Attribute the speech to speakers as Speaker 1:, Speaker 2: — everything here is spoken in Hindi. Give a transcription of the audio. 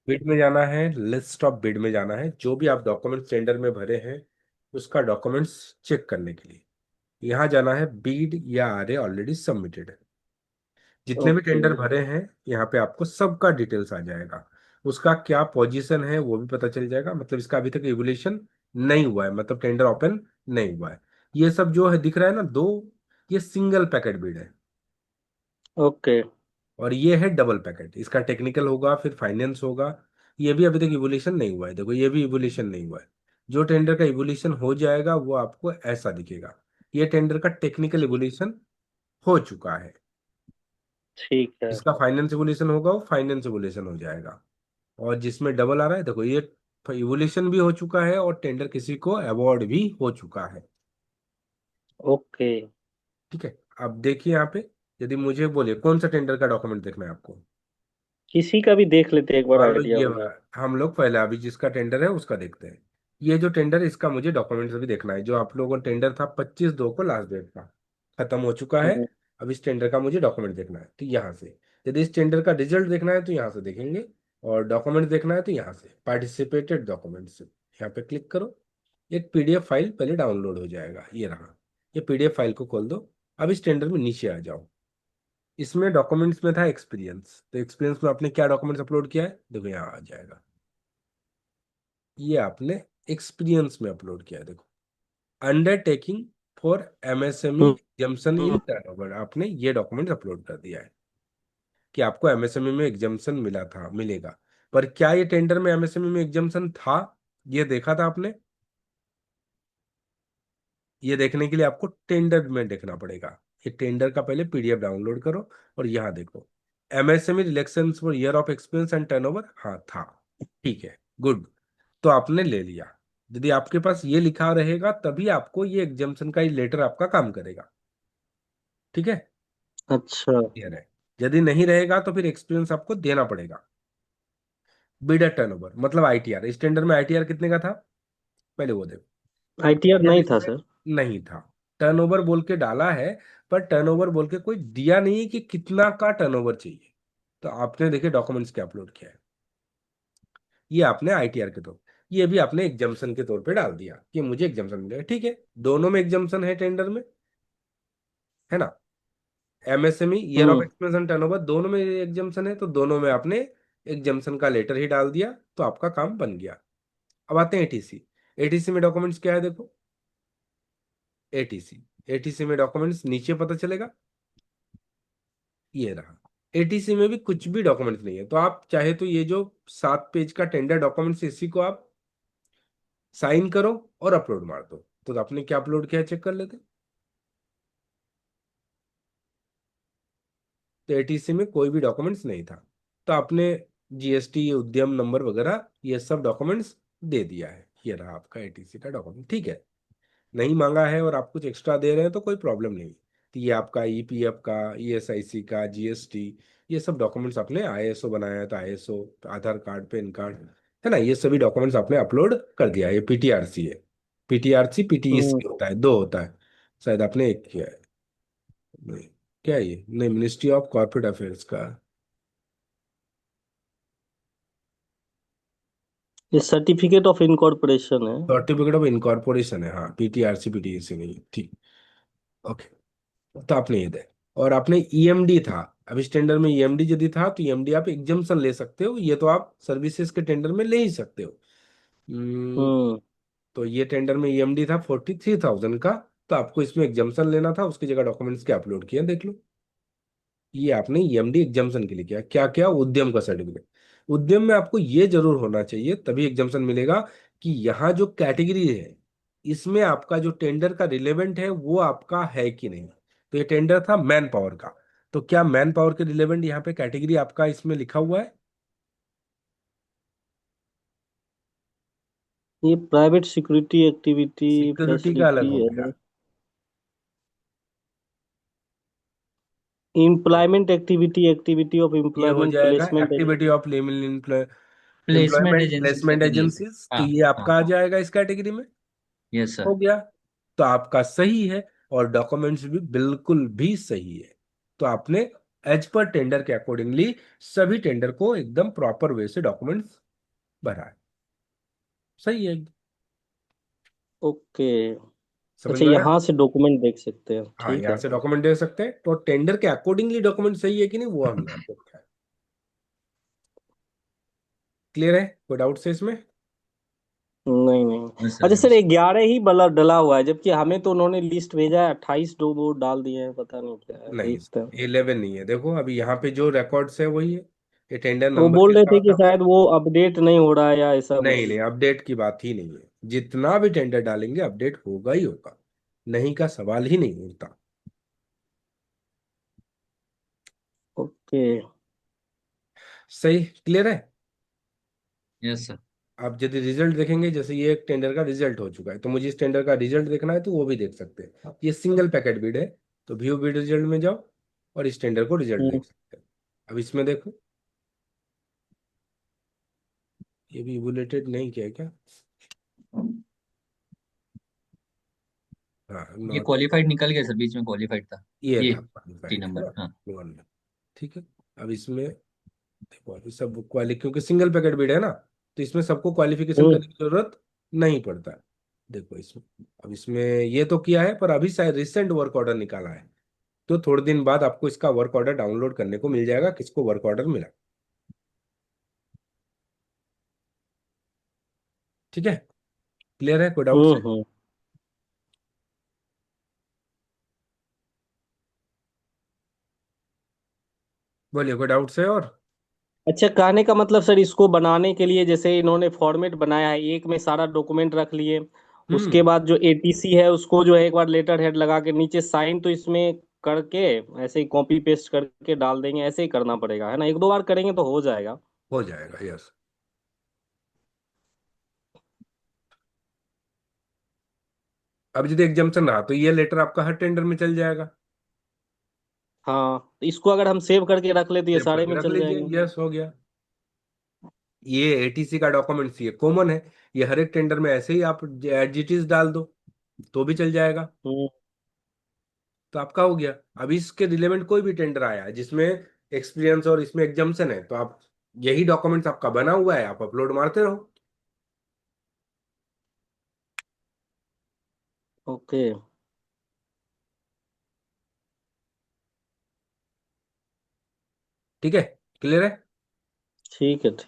Speaker 1: बिड में जाना है, लिस्ट ऑफ बिड में जाना है, जो भी आप डॉक्यूमेंट्स टेंडर में भरे हैं उसका डॉक्यूमेंट्स चेक करने के लिए यहाँ जाना है। बीड या आर ए ऑलरेडी सबमिटेड है, जितने भी
Speaker 2: ओके।
Speaker 1: टेंडर भरे हैं यहाँ पे आपको सबका डिटेल्स आ जाएगा। उसका क्या पोजीशन है वो भी पता चल जाएगा, मतलब इसका अभी तक इवोल्यूशन नहीं हुआ है, मतलब टेंडर ओपन नहीं हुआ है। ये सब जो है दिख रहा है ना दो, ये सिंगल पैकेट बिड है।
Speaker 2: ओके।
Speaker 1: और ये है डबल पैकेट, इसका टेक्निकल होगा फिर फाइनेंस होगा। ये भी अभी तक इवोल्यूशन नहीं हुआ है, देखो ये भी इवोल्यूशन नहीं हुआ है। जो टेंडर का इवोल्यूशन हो जाएगा वो आपको ऐसा दिखेगा। ये टेंडर का टेक्निकल इवोल्यूशन हो चुका है।
Speaker 2: ठीक है।
Speaker 1: जिसका फाइनेंस इवोल्यूशन होगा वो फाइनेंस इवोल्यूशन हो जाएगा। और जिसमें डबल आ रहा है देखो, ये इवोल्यूशन भी हो चुका है और टेंडर किसी को अवार्ड भी हो चुका है।
Speaker 2: ओके।
Speaker 1: ठीक है। अब देखिए यहाँ पे, यदि मुझे बोले कौन सा टेंडर का डॉक्यूमेंट देखना है आपको।
Speaker 2: किसी का भी देख लेते हैं, एक बार
Speaker 1: मान लो
Speaker 2: आइडिया
Speaker 1: ये
Speaker 2: हो जाए।
Speaker 1: वाला, हम लोग पहले अभी जिसका टेंडर है उसका देखते हैं। ये जो टेंडर है इसका मुझे डॉक्यूमेंट्स भी देखना है। जो आप लोगों का टेंडर था 25/2 को लास्ट डेट था, खत्म हो चुका है।
Speaker 2: हम्म।
Speaker 1: अब इस टेंडर का मुझे डॉक्यूमेंट देखना है तो यहाँ से, यदि इस टेंडर का रिजल्ट देखना है तो यहाँ से देखेंगे। और डॉक्यूमेंट देखना है तो यहाँ से पार्टिसिपेटेड डॉक्यूमेंट्स यहाँ पे क्लिक करो। एक पीडीएफ फाइल पहले डाउनलोड हो जाएगा, ये रहा। ये पीडीएफ फाइल को खोल दो। अब इस टेंडर में नीचे आ जाओ। इसमें डॉक्यूमेंट्स में था एक्सपीरियंस, तो एक्सपीरियंस में आपने क्या डॉक्यूमेंट्स अपलोड किया है देखो यहाँ आ जाएगा। ये आपने एक्सपीरियंस में अपलोड किया है देखो, undertaking for MSME
Speaker 2: hmm.
Speaker 1: Exemption in
Speaker 2: hmm.
Speaker 1: Turnover, आपने ये डॉक्यूमेंट अपलोड कर दिया है कि आपको एमएसएमई में एग्जाम्शन मिला था, मिलेगा। पर क्या ये टेंडर में एमएसएमई में एग्जाम्शन था, ये देखा था आपने? ये देखने के लिए आपको टेंडर में देखना पड़ेगा। ये टेंडर का पहले पीडीएफ डाउनलोड करो और यहाँ देखो, MSME relaxations for year of experience and turnover, हाँ था। ठीक है, गुड। तो आपने ले लिया। यदि आपके पास ये लिखा रहेगा तभी आपको ये एग्जाम्शन का ही लेटर आपका काम करेगा। ठीक है,
Speaker 2: अच्छा।
Speaker 1: क्लियर है। यदि नहीं रहेगा तो फिर एक्सपीरियंस आपको देना पड़ेगा। बिडर टर्नओवर मतलब आईटीआर, इस टेंडर में आईटीआर कितने का था पहले वो देखो।
Speaker 2: आईटीआर
Speaker 1: यदि
Speaker 2: नहीं था
Speaker 1: इसमें
Speaker 2: सर।
Speaker 1: नहीं था, टर्नओवर बोल के डाला है, पर टर्नओवर बोल के कोई दिया नहीं कि कितना का टर्नओवर चाहिए। तो आपने देखे डॉक्यूमेंट्स क्या अपलोड किया है, ये आपने आईटीआर के तौर, ये भी आपने एग्जाम्शन के तौर पे डाल दिया कि मुझे एग्जाम्शन मिलेगा। ठीक है, दोनों में एग्जाम्शन है टेंडर में, है ना। MSME year of
Speaker 2: hmm.
Speaker 1: Expense and turnover दोनों में एग्जाम्शन है, तो दोनों में आपने एग्जाम्शन का लेटर ही डाल दिया तो आपका काम बन गया। अब आते हैं एटीसी। एटीसी में डॉक्यूमेंट्स क्या है देखो, एटीसी, एटीसी में डॉक्यूमेंट्स नीचे पता चलेगा, ये रहा। एटीसी में भी कुछ भी डॉक्यूमेंट्स नहीं है, तो आप चाहे तो ये जो 7 पेज का टेंडर डॉक्यूमेंट्स इसी को आप साइन करो और अपलोड मार दो। तो आपने क्या अपलोड किया चेक कर लेते। तो एटीसी में कोई भी डॉक्यूमेंट्स नहीं था, तो आपने जीएसटी उद्यम नंबर वगैरह ये सब डॉक्यूमेंट्स दे दिया है। ये रहा आपका एटीसी का डॉक्यूमेंट। ठीक है, नहीं मांगा है और आप कुछ एक्स्ट्रा दे रहे हैं तो कोई प्रॉब्लम नहीं। तो ये आपका ईपीएफ का, ईएसआईसी का, जीएसटी, ये सब डॉक्यूमेंट्स आपने आईएसओ बनाया है तो आईएसओ, आधार कार्ड, पैन कार्ड, है ना, ये सभी डॉक्यूमेंट्स आपने अपलोड कर दिया है। ये पीटीआरसी है, पीटीआरसी
Speaker 2: हम्म।
Speaker 1: पीटीईसी होता है, दो होता है। शायद आपने एक किया है। नहीं, क्या है ये, नहीं, मिनिस्ट्री ऑफ कॉर्पोरेट अफेयर्स का।
Speaker 2: ये सर्टिफिकेट ऑफ इनकॉर्पोरेशन है।
Speaker 1: सर्टिफिकेट ऑफ इनकॉर्पोरेशन है, हाँ, पीटीआरसी पीटीईसी नहीं, ठीक। ओके, तो आपने ये दे। और आपने ईएमडी था, अब इस टेंडर में ईएमडी यदि था तो ईएमडी आप एग्जाम्शन ले सकते हो, ये तो आप सर्विसेज के टेंडर में ले ही सकते हो। हम्म,
Speaker 2: हम्म।
Speaker 1: तो ये टेंडर में ईएमडी था 43,000 का, तो आपको इसमें एग्जाम्शन लेना था, उसकी जगह डॉक्यूमेंट्स क्या अपलोड किए देख लो। ये आपने ईएमडी एग्जाम्शन के लिए किया, क्या क्या, उद्यम का सर्टिफिकेट। उद्यम में आपको ये जरूर होना चाहिए तभी एग्जाम्शन मिलेगा कि यहाँ जो कैटेगरी है इसमें आपका जो टेंडर का रिलेवेंट है वो आपका है कि नहीं। तो ये टेंडर था मैन पावर का, तो क्या मैन पावर के रिलेवेंट यहाँ पे कैटेगरी आपका इसमें लिखा हुआ है?
Speaker 2: ये प्राइवेट सिक्योरिटी एक्टिविटी
Speaker 1: सिक्योरिटी का अलग
Speaker 2: फैसिलिटी
Speaker 1: हो
Speaker 2: है।
Speaker 1: गया,
Speaker 2: एम्प्लॉयमेंट एक्टिविटी, एक्टिविटी ऑफ
Speaker 1: ये हो
Speaker 2: एम्प्लॉयमेंट
Speaker 1: जाएगा
Speaker 2: placement.
Speaker 1: Activity of
Speaker 3: placement
Speaker 1: employment
Speaker 3: agency
Speaker 1: placement
Speaker 3: certificate.
Speaker 1: Agencies, तो
Speaker 3: हाँ।
Speaker 1: ये
Speaker 3: हाँ।
Speaker 1: आपका आ जाएगा इस कैटेगरी में।
Speaker 3: Yes sir.
Speaker 1: हो गया, तो आपका सही है और डॉक्यूमेंट्स भी बिल्कुल भी सही है। तो आपने एज पर टेंडर के अकॉर्डिंगली सभी टेंडर को एकदम प्रॉपर वे से डॉक्यूमेंट्स भरा है। सही है,
Speaker 2: ओके।
Speaker 1: समझ
Speaker 2: अच्छा,
Speaker 1: में आया।
Speaker 2: यहाँ से डॉक्यूमेंट देख सकते हैं,
Speaker 1: हाँ,
Speaker 2: ठीक
Speaker 1: यहाँ
Speaker 2: है।
Speaker 1: से डॉक्यूमेंट दे सकते हैं, तो टेंडर के अकॉर्डिंगली डॉक्यूमेंट सही है कि नहीं वो हमने आपको बताया। क्लियर है, कोई डाउट है इसमें।
Speaker 2: नहीं नहीं।
Speaker 3: यस सर,
Speaker 2: अच्छा
Speaker 3: यस।
Speaker 2: सर, 11 ही बला डला हुआ है, जबकि हमें तो उन्होंने लिस्ट भेजा है 28 दो वो डाल दिए हैं, पता नहीं क्या है
Speaker 1: नहीं,
Speaker 2: लिस्ट है।
Speaker 1: 11 नहीं है, देखो अभी यहाँ पे जो रिकॉर्ड्स है वही है, ये टेंडर
Speaker 2: वो
Speaker 1: नंबर के
Speaker 2: बोल रहे थे
Speaker 1: साथ
Speaker 2: कि
Speaker 1: आप।
Speaker 2: शायद वो अपडेट नहीं हो रहा है या ऐसा
Speaker 1: नहीं
Speaker 2: कुछ।
Speaker 1: नहीं, अपडेट की बात ही नहीं है, जितना भी टेंडर डालेंगे अपडेट होगा ही होगा, नहीं का सवाल ही नहीं उठता।
Speaker 2: ओके।
Speaker 1: सही, क्लियर है।
Speaker 3: Yes sir.
Speaker 1: आप यदि रिजल्ट देखेंगे, जैसे ये एक टेंडर का रिजल्ट हो चुका है, तो मुझे इस टेंडर का रिजल्ट देखना है तो वो भी देख सकते हैं, ये सिंगल पैकेट बिड है, तो व्यू बिड रिजल्ट में जाओ और इस टेंडर को रिजल्ट
Speaker 2: हम्म
Speaker 1: देख सकते हैं। अब इसमें देखो, ये भी इवोल्यूटेड नहीं किया है क्या। हाँ,
Speaker 3: ये
Speaker 1: नॉट।
Speaker 3: क्वालिफाइड निकल गया सर, बीच में क्वालिफाइड था।
Speaker 1: ये
Speaker 3: ये
Speaker 1: था
Speaker 3: तीन
Speaker 1: क्वालिफाइड है
Speaker 3: नंबर,
Speaker 1: ना,
Speaker 3: हाँ।
Speaker 1: वन में। ठीक है। अब इसमें देखो, अभी सब क्वालि क्योंकि सिंगल पैकेट बिड है ना, तो इसमें सबको क्वालिफिकेशन
Speaker 2: हम्म।
Speaker 1: करने की जरूरत नहीं पड़ता है। देखो इसमें, अब इसमें ये तो किया है, पर अभी शायद रिसेंट वर्क ऑर्डर निकाला है, तो थोड़े दिन बाद आपको इसका वर्क ऑर्डर डाउनलोड करने को मिल जाएगा, किसको वर्क ऑर्डर मिला। ठीक है, क्लियर है, कोई डाउट है।
Speaker 2: हम्म।
Speaker 1: बोलिए, कोई डाउट है और।
Speaker 2: अच्छा, कहने का मतलब सर, इसको बनाने के लिए जैसे इन्होंने फॉर्मेट बनाया है, एक में सारा डॉक्यूमेंट रख लिए, उसके
Speaker 1: हम्म,
Speaker 2: बाद जो एटीसी है उसको जो है एक बार लेटर हेड लगा के नीचे साइन तो इसमें करके ऐसे ही कॉपी पेस्ट करके डाल देंगे, ऐसे ही करना पड़ेगा है ना, एक दो बार करेंगे तो हो जाएगा।
Speaker 1: हो जाएगा, यस। अब यदि एग्जाम्पशन रहा तो ये लेटर आपका हर टेंडर में चल जाएगा।
Speaker 2: हाँ, तो इसको अगर हम सेव करके रख ले तो ये
Speaker 1: सेव
Speaker 2: सारे
Speaker 1: करके
Speaker 2: में
Speaker 1: रख
Speaker 2: चल
Speaker 1: लीजिए,
Speaker 2: जाएंगे।
Speaker 1: यस, हो गया। ये एटीसी का डॉक्यूमेंट्स ये कॉमन है, ये हर एक टेंडर में ऐसे ही आप एज इट इज डाल दो तो भी चल जाएगा।
Speaker 2: हम्म।
Speaker 1: तो आपका हो गया। अब इसके रिलेवेंट कोई भी टेंडर आया है जिसमें एक्सपीरियंस और इसमें एग्जाम्पशन है, तो आप यही डॉक्यूमेंट्स आपका बना हुआ है, आप अपलोड मारते रहो।
Speaker 2: ओके।
Speaker 1: ठीक है, क्लियर है।
Speaker 2: ठीक है, ठीक।